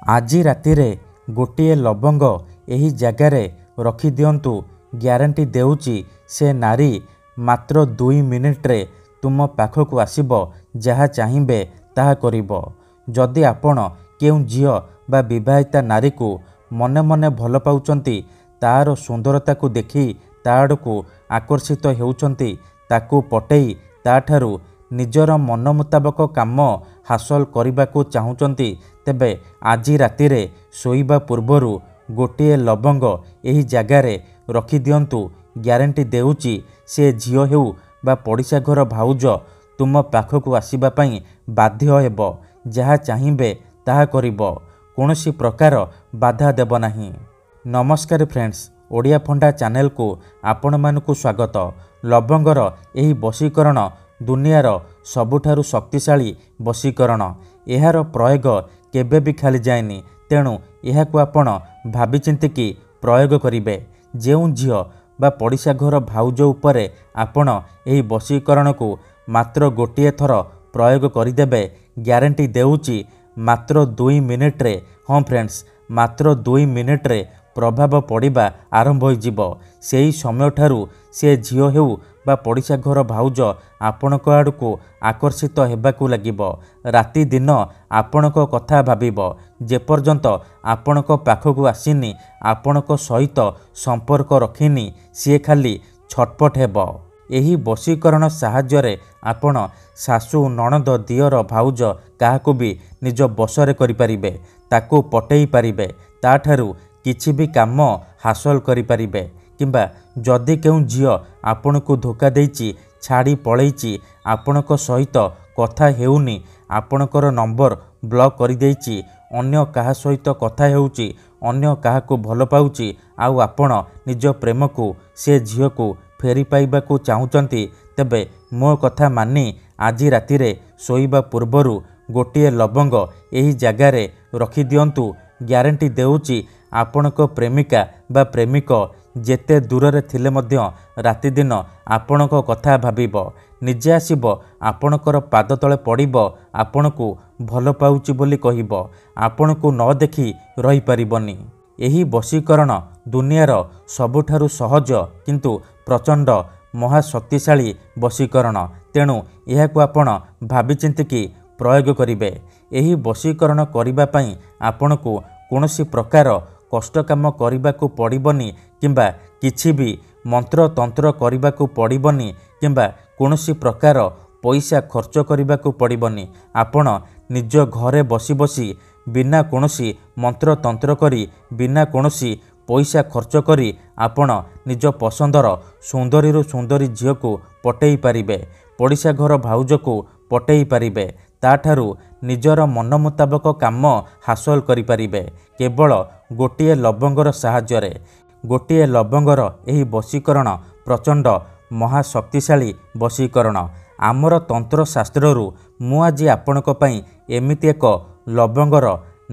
ଆଜି ରାତିରେ ଗୋଟିଏ ଲବଙ୍ଗ ଏହି ଜାଗାରେ ରଖିଦିଅନ୍ତୁ। ଗ୍ୟାରେଣ୍ଟି ଦେଉଛି ସେ ନାରୀ ମାତ୍ର 2 ମିନିଟ୍ରେ ତୁମ ପାଖକୁ ଆସିବ। ଯାହା ଚାହିଁବେ ତାହା କରିବ। ଯଦି ଆପଣ କେଉଁ ଝିଅ ବା ବିବାହିତା ନାରୀକୁ ମନେ ମନେ ଭଲ ପାଉଛନ୍ତି, ତାର ସୁନ୍ଦରତାକୁ ଦେଖି ତା ଆଡ଼କୁ ଆକର୍ଷିତ ହେଉଛନ୍ତି, ତାକୁ ପଟେଇ ତାଠାରୁ ନିଜର ମନ ମୁତାବକ କାମ ହାସଲ କରିବାକୁ ଚାହୁଁଛନ୍ତି, ତେବେ ଆଜି ରାତିରେ ଶୋଇବା ପୂର୍ବରୁ ଗୋଟିଏ ଲବଙ୍ଗ ଏହି ଜାଗାରେ ରଖିଦିଅନ୍ତୁ। ଗ୍ୟାରେଣ୍ଟି ଦେଉଛି ସେ ଝିଅ ହେଉ ବା ପଡ଼ିଶା ଘର ଭାଉଜ ତୁମ ପାଖକୁ ଆସିବା ପାଇଁ ବାଧ୍ୟ ହେବ। ଯାହା ଚାହିଁବେ ତାହା କରିବ। କୌଣସି ପ୍ରକାର ବାଧା ଦେବ ନାହିଁ। ନମସ୍କାର ଫ୍ରେଣ୍ଡସ୍, ଓଡ଼ିଆ ଫଣ୍ଡା ଚ୍ୟାନେଲକୁ ଆପଣମାନଙ୍କୁ ସ୍ୱାଗତ। ଲବଙ୍ଗର ଏହି ବଶୀକରଣ ଦୁନିଆର ସବୁଠାରୁ ଶକ୍ତିଶାଳୀ ବଶୀକରଣ। ଏହାର ପ୍ରୟୋଗ କେବେ ବି ଖାଲି ଯାଏନି। ତେଣୁ ଏହାକୁ ଆପଣ ଭାବିଚିନ୍ତିକି ପ୍ରୟୋଗ କରିବେ। ଯେଉଁ ଝିଅ ବା ପଡ଼ିଶା ଘର ଭାଉଜ ଉପରେ ଆପଣ ଏହି ବଶୀକରଣକୁ ମାତ୍ର ଗୋଟିଏ ଥର ପ୍ରୟୋଗ କରିଦେବେ, ଗ୍ୟାରେଣ୍ଟି ଦେଉଛି ମାତ୍ର 2 ମିନିଟ୍ରେ, ହଁ ଫ୍ରେଣ୍ଡସ୍, ମାତ୍ର 2 ମିନିଟ୍ରେ ପ୍ରଭାବ ପଡ଼ିବା ଆରମ୍ଭ ହୋଇଯିବ। ସେହି ସମୟଠାରୁ ସେ ଝିଅ ହେଉ ବା ପଡ଼ିଶା ଘର ଭାଉଜ ଆପଣଙ୍କ ଆଡ଼କୁ ଆକର୍ଷିତ ହେବାକୁ ଲାଗିବ। ରାତି ଦିନ ଆପଣଙ୍କ କଥା ଭାବିବ। ଯେପର୍ଯ୍ୟନ୍ତ ଆପଣଙ୍କ ପାଖକୁ ଆସିନି, ଆପଣଙ୍କ ସହିତ ସମ୍ପର୍କ ରଖିନି, ସିଏ ଖାଲି ଛଟପଟ ହେବ। ଏହି ବଶୀକରଣ ସାହାଯ୍ୟରେ ଆପଣ ଶାଶୁ, ନଣନ୍ଦ, ଦିଅର, ଭାଉଜ କାହାକୁ ବି ନିଜ ବଶରେ କରିପାରିବେ। ତାକୁ ପଟେଇ ପାରିବେ। ତାଠାରୁ କିଛି ବି କାମ ହାସଲ କରିପାରିବେ। କିମ୍ବା ଯଦି କେଉଁ ଝିଅ ଆପଣଙ୍କୁ ଧୋକା ଦେଇଛି, ଛାଡ଼ି ପଳେଇଛି, ଆପଣଙ୍କ ସହିତ କଥା ହେଉନି, ଆପଣଙ୍କର ନମ୍ବର ବ୍ଲକ୍ କରିଦେଇଛି, ଅନ୍ୟ କାହା ସହିତ କଥା ହେଉଛି, ଅନ୍ୟ କାହାକୁ ଭଲ ପାଉଛି, ଆଉ ଆପଣ ନିଜ ପ୍ରେମକୁ ସେ ଝିଅକୁ ଫେରି ପାଇବାକୁ ଚାହୁଁଛନ୍ତି, ତେବେ ମୋ କଥା ମାନି ଆଜି ରାତିରେ ଶୋଇବା ପୂର୍ବରୁ ଗୋଟିଏ ଲବଙ୍ଗ ଏହି ଜାଗାରେ ରଖିଦିଅନ୍ତୁ। ଗ୍ୟାରେଣ୍ଟି ଦେଉଛି ଆପଣଙ୍କ ପ୍ରେମିକା ବା ପ୍ରେମିକ ଯେତେ ଦୂରରେ ଥିଲେ ମଧ୍ୟ ରାତିଦିନ ଆପଣଙ୍କ କଥା ଭାବିବ। ନିଜେ ଆସିବ ଆପଣଙ୍କର ପାଦ ତଳେ ପଡ଼ିବ, ଆପଣଙ୍କୁ ଭଲ ପାଉଛି ବୋଲି କହିବ। ଆପଣଙ୍କୁ ନ ଦେଖି ରହିପାରିବନି। ଏହି ବଶୀକରଣ ଦୁନିଆର ସବୁଠାରୁ ସହଜ କିନ୍ତୁ ପ୍ରଚଣ୍ଡ ମହାଶକ୍ତିଶାଳୀ ବଶୀକରଣ। ତେଣୁ ଏହାକୁ ଆପଣ ଭାବିଚିନ୍ତିକି ପ୍ରୟୋଗ କରିବେ। ଏହି ବଶୀକରଣ କରିବା ପାଇଁ ଆପଣଙ୍କୁ କୌଣସି ପ୍ରକାର କଷ୍ଟ କାମ କରିବାକୁ ପଡ଼ିବନି କିମ୍ବା କିଛି ବି ମନ୍ତ୍ରତନ୍ତ୍ର କରିବାକୁ ପଡ଼ିବନି କିମ୍ବା କୌଣସି ପ୍ରକାର ପଇସା ଖର୍ଚ୍ଚ କରିବାକୁ ପଡ଼ିବନି। ଆପଣ ନିଜ ଘରେ ବସି ବସି ବିନା କୌଣସି ମନ୍ତ୍ରତନ୍ତ୍ର କରି, ବିନା କୌଣସି ପଇସା ଖର୍ଚ୍ଚ କରି ଆପଣ ନିଜ ପସନ୍ଦର ସୁନ୍ଦରୀରୁ ସୁନ୍ଦରୀ ଝିଅକୁ ପଟେଇ ପାରିବେ। ପଡ଼ିଶା ଘର ଭାଉଜକୁ ପଟେଇ ପାରିବେ। ତାଠାରୁ ନିଜର ମନ ମୁତାବକ କାମ ହାସଲ କରିପାରିବେ କେବଳ ଗୋଟିଏ ଲବଙ୍ଗର ସାହାଯ୍ୟରେ। ଗୋଟିଏ ଲବଙ୍ଗର ଏହି ବଶୀକରଣ ପ୍ରଚଣ୍ଡ ମହାଶକ୍ତିଶାଳୀ ବଶୀକରଣ। ଆମର ତନ୍ତ୍ରଶାସ୍ତ୍ରରୁ ମୁଁ ଆଜି ଆପଣଙ୍କ ପାଇଁ ଏମିତି ଏକ ଲବଙ୍ଗର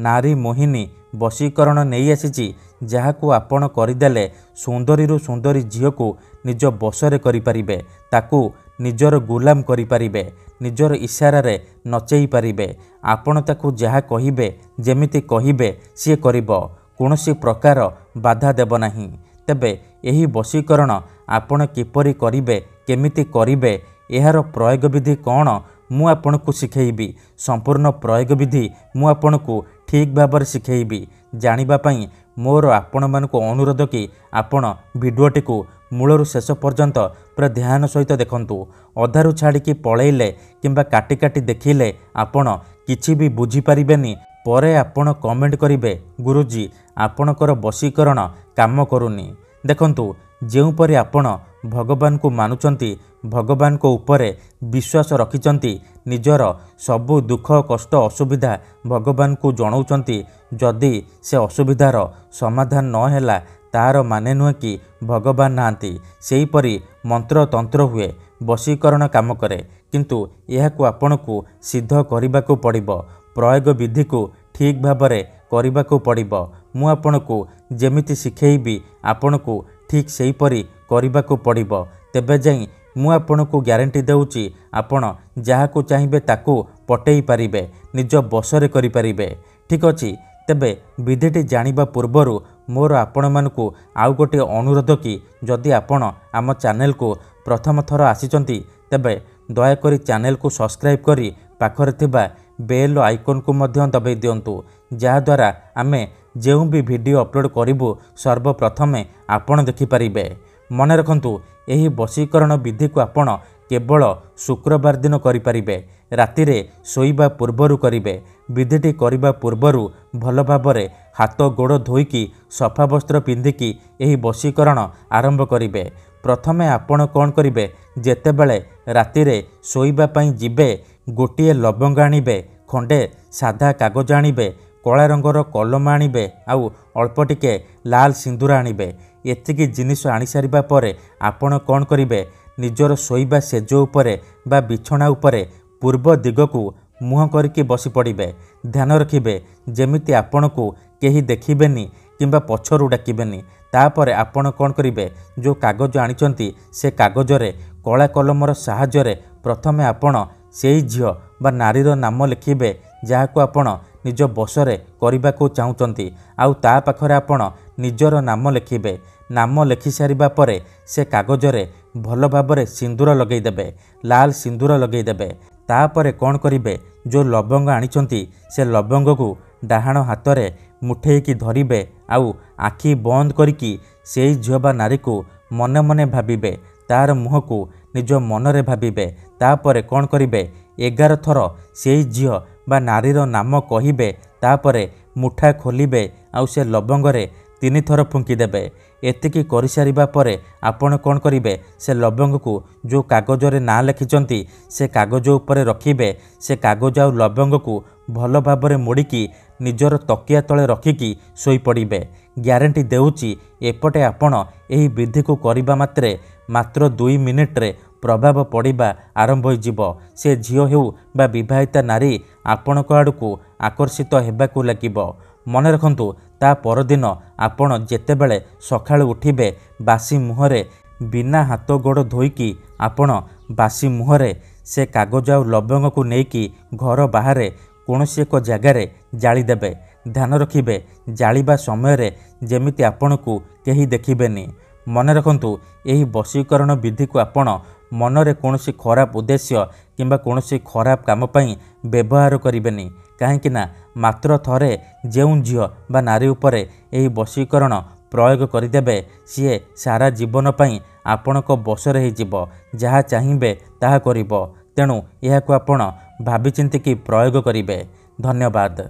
ନାରୀ ମୋହିନୀ ବଶୀକରଣ ନେଇ ଆସିଛି, ଯାହାକୁ ଆପଣ କରିଦେଲେ ସୁନ୍ଦରୀରୁ ସୁନ୍ଦରୀ ଝିଅକୁ ନିଜ ବଶରେ କରିପାରିବେ। ତାକୁ ନିଜର ଗୁଲାମ କରିପାରିବେ। ନିଜର ଇସାରାରେ ନଚେଇ ପାରିବେ। ଆପଣ ତାକୁ ଯାହା କହିବେ, ଯେମିତି କହିବେ ସିଏ କରିବ। କୌଣସି ପ୍ରକାର ବାଧା ଦେବ ନାହିଁ। ତେବେ ଏହି ବଶୀକରଣ ଆପଣ କିପରି କରିବେ, କେମିତି କରିବେ, ଏହାର ପ୍ରୟୋଗ ବିଧି କ'ଣ, ମୁଁ ଆପଣଙ୍କୁ ଶିଖେଇବି। ସମ୍ପୂର୍ଣ୍ଣ ପ୍ରୟୋଗ ବିଧି ମୁଁ ଆପଣଙ୍କୁ ଠିକ୍ ଭାବରେ ଶିଖେଇବି। ଜାଣିବା ପାଇଁ ମୋର ଆପଣମାନଙ୍କୁ ଅନୁରୋଧ କି ଆପଣ ଭିଡ଼ିଓଟିକୁ ମୂଳରୁ ଶେଷ ପର୍ଯ୍ୟନ୍ତ ପୁରା ଧ୍ୟାନ ସହିତ ଦେଖନ୍ତୁ। ଅଧାରୁ ଛାଡ଼ିକି ପଳେଇଲେ କିମ୍ବା କାଟି କାଟି ଦେଖିଲେ ଆପଣ କିଛି ବି ବୁଝିପାରିବେନି। ପରେ ଆପଣ କମେଣ୍ଟ କରିବେ, ଗୁରୁଜୀ ଆପଣଙ୍କର ବଶୀକରଣ କାମ କରୁନି। ଦେଖନ୍ତୁ, ଯେଉଁପରି ଆପଣ ଭଗବାନଙ୍କୁ ମାନୁଛନ୍ତି, ଭଗବାନଙ୍କ ଉପରେ ବିଶ୍ୱାସ ରଖିଛନ୍ତି, ନିଜର ସବୁ ଦୁଃଖ କଷ୍ଟ ଅସୁବିଧା ଭଗବାନଙ୍କୁ ଜଣାଉଛନ୍ତି, ଯଦି ସେ ଅସୁବିଧାର ସମାଧାନ ନ ହେଲା ତାହାର ମାନେ ନୁହେଁ କି ଭଗବାନ ନାହାନ୍ତି। ସେହିପରି ମନ୍ତ୍ରତନ୍ତ୍ର ହୁଏ, ବଶୀକରଣ କାମ କରେ, କିନ୍ତୁ ଏହାକୁ ଆପଣଙ୍କୁ ସିଦ୍ଧ କରିବାକୁ ପଡ଼ିବ। ପ୍ରୟୋଗ ବିଧିକୁ ଠିକ୍ ଭାବରେ କରିବାକୁ ପଡ଼ିବ। ମୁଁ ଆପଣଙ୍କୁ ଯେମିତି ଶିଖେଇବି ଆପଣଙ୍କୁ ଠିକ୍ ସେହିପରି କରିବାକୁ ପଡ଼ିବ। ତେବେ ଯାଇ ମୁଁ ଆପଣଙ୍କୁ ଗ୍ୟାରେଣ୍ଟି ଦେଉଛି ଆପଣ ଯାହାକୁ ଚାହିଁବେ ତାକୁ ପଟେଇ ପାରିବେ, ନିଜ ବଶରେ କରିପାରିବେ। ଠିକ୍ ଅଛି, तेबे विधिटी जानिबा पूर्वरु मोर आपणमानकु आउ गोटे अनुरोध कि जदि आपण आम चैनल को प्रथम थर आसीचंती तेबे दयाकोरी चैनल को सब्सक्राइब करी पाखरे थिबा बेल आइकन को मध्य दबाई दियंतु जहाद्वारा आमे जेउ भी वीडियो अपलोड करिबु सर्वप्रथमे आपण देखि परिबे। मन रखंतु एही वशीकरण विधि को आपण केवल शुक्रवार दिन करि परिबे। रातिरे सोइबा पूर्वरु करिबे। विधिटी करिबा पूर्वरु भल भाबरे हाथ गोड़ धोइकी सफा वस्त्र पिंधिकी एही वशीकरण आरंभ करिबे। प्रथमे आपण कोन करिबे जेतेबेले रातिरे सोइबा पई जिबे गोटिए लवंग आनिबे, खंडे साधा कागज आनिबे, कला रंगर कलम आनिबे आउ अल्प टिके लाल सिंदूर आनिबे। एतिकी जिनिस आनी सारिबा परे आपण कोन करिबे निजर सोइबा सेज उपरे बा बिछना उपरे पूर्व दिगकू मुह करके बसी पड़िबे। ध्यान रखिबे जेमिति आपणकू केही देखिबेनी किंबा पछरु डाकिबेनी। तापरे आपण कोन करिबे जो कागज आनिचंती से कागजरे कला कलमर साहाय्य प्रथमे आपण सेई झियो बा नारीर नाम लिखिबे जहाको आपण निज बसरे करबाको चाहुचंती। आउ ता पाखरे आपण निजर नाम लिखिबे। नाम लिखि सारिबा परे से कागजरे भल भाबरे सिंदूर लगेई देबे, लाल सिंदूर लगेई देबे। तापरे कोन करिबे जो लवंग आनिचंती से लवंग को डाहाण हातरे मुठेईकी धरिबे आउ आखि बंद करिकी सेई झियो बा नारी को मने मने भाबिबे, तार मुह को निज मनरे भाबिबे। तापरे कोन करिबे 11 थर सेई झियो बा नारीर नाम कहिबे। तापरे मुठा खोलिबे आउ से लवंगरे 3 थर फुंकी देबे। एतिकी करि सारिबा परे आपण कोन करिबे से लवंग को जो कागजरे ना लिखिचंती से कागज उपरे रखिबे। से कागज आउ लवंग को भल भाबरे मोड़िकी निजर तकिया तले रखिकी सोई पड़िबे। ग्यारंटी देउची एपटे आपण एही विधि को करिबा मात्र 2 मिनिट रे प्रभाव पड़िबा आरंभ होइजिबो। से झियो हेउ बा विवाहिता नारी आपणक आड़कू आकर्षित हेबाकू लागिबो। मन रखंतु ता परदिन आपण जेतेबेले सखाळु उठिबे बासी मुहरे बिना हाथ गोड़ धोइकी आपण बासी मुहरे से कागज आउ लवंग को नेकी घर बाहर कौनसी एक जगार जाली देबे। ध्यान रखिबे जालिबा समय जेमिति आपणकू केही देखिबेनी। मन रखंतु एही वशीकरण विधि को आपण मनरे कौनसी खराब उद्देश्य किंबा कौनसी खराब काम पई व्यवहार करिबेनी। काहेकि ना मात्र थरे जेउं झियो बा नारी उपरे एही वशीकरण प्रयोग करिदेबे सीए सारा जीवन पई आपणक बसरे ही जीवो। जहा चाहिबे ताहा करिबो। तेणु एहाकू आपण भाबी चिंतिकी प्रयोग करिबे। धन्यवाद।